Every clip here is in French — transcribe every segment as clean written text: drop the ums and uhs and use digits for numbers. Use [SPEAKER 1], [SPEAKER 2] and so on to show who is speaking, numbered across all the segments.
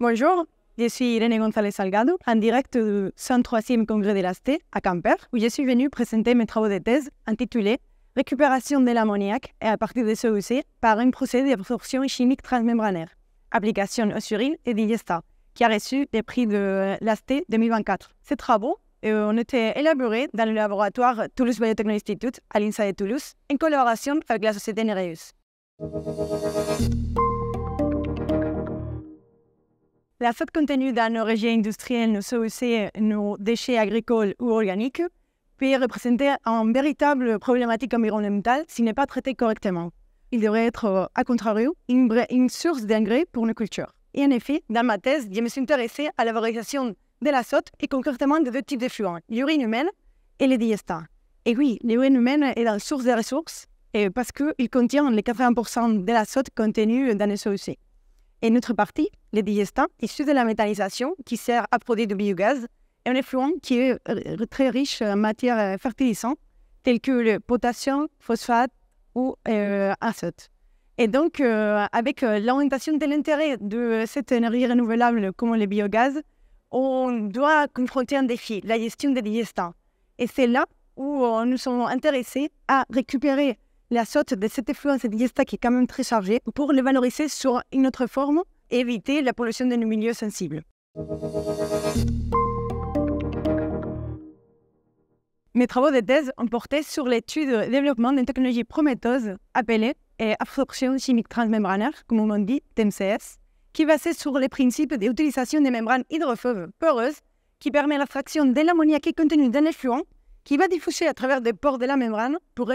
[SPEAKER 1] Bonjour, je suis Irene González Salgado, en direct du 103e congrès de l'ASTE à Quimper, où je suis venue présenter mes travaux de thèse intitulés « Récupération de l'ammoniac et à partir de COC par un procédé d'absorption chimique transmembranaire, application aux urines et digestats », qui a reçu les prix de l'ASTE 2024. Ces travaux ont été élaborés dans le laboratoire Toulouse Biotechnology Institute à l'INSA de Toulouse, en collaboration avec la société Nereus. L'azote contenu dans nos rejets industriels, nos COC, nos déchets agricoles ou organiques peut représenter une véritable problématique environnementale s'il n'est pas traité correctement. Il devrait être, à contrario, une source d'engrais pour nos cultures. Et en effet, dans ma thèse, je me suis intéressée à la valorisation de l'azote et concrètement de deux types d'effluents, l'urine humaine et les digestats. Et oui, l'urine humaine est la source des ressources parce qu'il contient les 80% de l'azote contenu dans les COC. Et une autre partie, les digestats, issus de la méthanisation, qui sert à produire du biogaz, est un effluent qui est très riche en matières fertilisantes, telles que le potassium, phosphate ou azote. Et donc, avec l'augmentation de l'intérêt de cette énergie renouvelable comme le biogaz, on doit confronter un défi, la gestion des digestats. Et c'est là où nous sommes intéressés à récupérer l'azote de cet effluent, cet digestat qui est quand même très chargé, pour le valoriser sur une autre forme et éviter la pollution de nos milieux sensibles. Mes travaux de thèse ont porté sur l'étude et le développement d'une technologie prometteuse appelée absorption chimique transmembranaire, comme on dit, TMCS, qui est basée sur les principes d'utilisation des membranes hydrophobes poreuses qui permet l'extraction de l'ammoniac qui est contenu dans l'effluent qui va diffuser à travers des pores de la membrane pour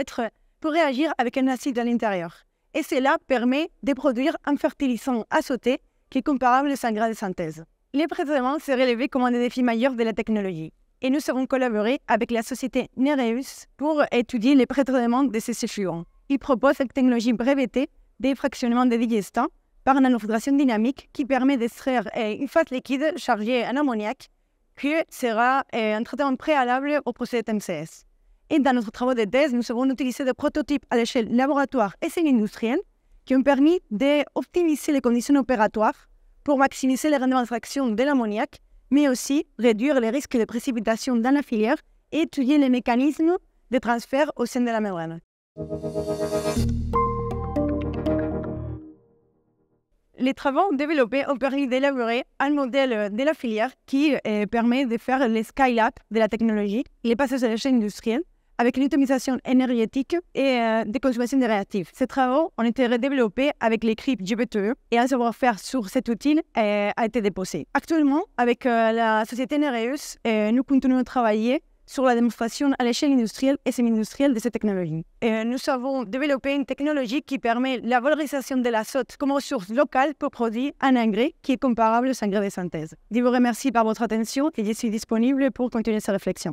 [SPEAKER 1] réagir avec un acide à l'intérieur. Et cela permet de produire un fertilisant azoté qui est comparable aux engrais de synthèse. Les traitements se relevaient comme un des défis majeurs de la technologie. Et nous avons collaboré avec la société Nereus pour étudier les pré-traitements de ces effluents. Ils proposent une technologie brevetée de fractionnement des digestats par nanofiltration dynamique qui permet d'extraire une phase liquide chargée en ammoniac qui sera un traitement préalable au procédé TMCS. Et dans nos travaux de thèse, nous avons utilisé des prototypes à l'échelle laboratoire et semi-industrielle qui ont permis d'optimiser les conditions opératoires pour maximiser les rendements d'extraction de l'ammoniac, mais aussi réduire les risques de précipitation dans la filière et étudier les mécanismes de transfert au sein de la membrane. Les travaux développés ont permis d'élaborer un modèle de la filière qui permet de faire le scale-up de la technologie, les passages à l'échelle industrielle, avec une optimisation énergétique et de consommation de réactifs. Ces travaux ont été redéveloppés avec l'équipe GBTE et un savoir-faire sur cet outil a été déposé. Actuellement, avec la société Nereus, nous continuons à travailler sur la démonstration à l'échelle industrielle et semi-industrielle de ces technologies. Nous avons développé une technologie qui permet la valorisation de l'azote comme ressource locale pour produire un engrais qui est comparable aux engrais de synthèse. Je vous remercie par votre attention et je suis disponible pour continuer ces réflexions.